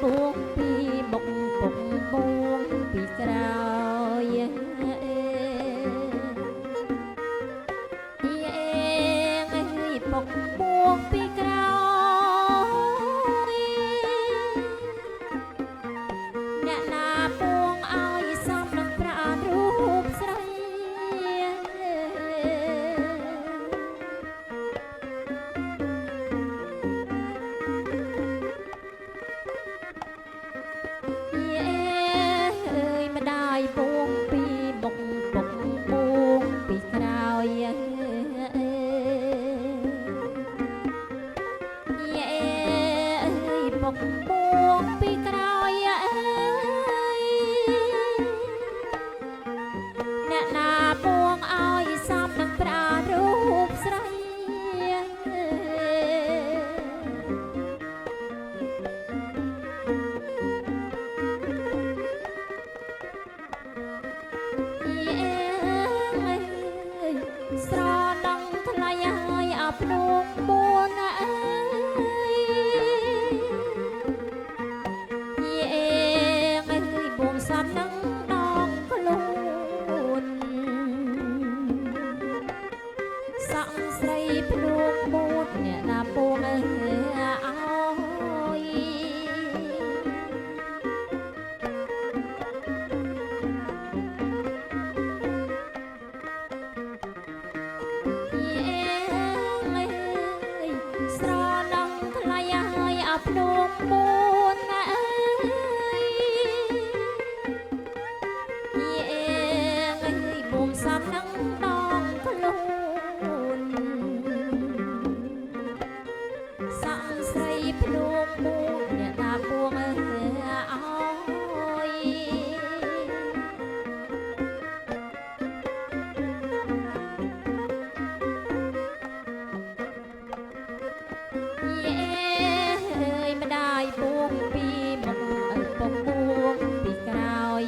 ពួងពីមុខពុកពួងពីក្រោយពុកពួងពីក្រោយអ្នកណាពួងឲ្យសំនឹងប្រានរូបស្រីម្ដាយពួងពីមុខពុកពួងពីក្រោយពុកពួងពីក្រោយអ្នកណាពួងឲ្យសំនឹងប្រានរូបស្រីស្រណងថ្លៃឲ្យអភ្នំពួនពួងសំនឹងដងខ្លួនសង្ស្រីភ្នំពួនអ្នកណាពួងឲ្យស្រណងថ្លៃឲ្យអភ្នំពួនពួងសំនឹងដងខ្លួនសង្ស្រីភ្នំពួនអ្នកណាពួងឲ្យម្ដាយពួងពីមុខពុកពួងពីក្រោយ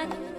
น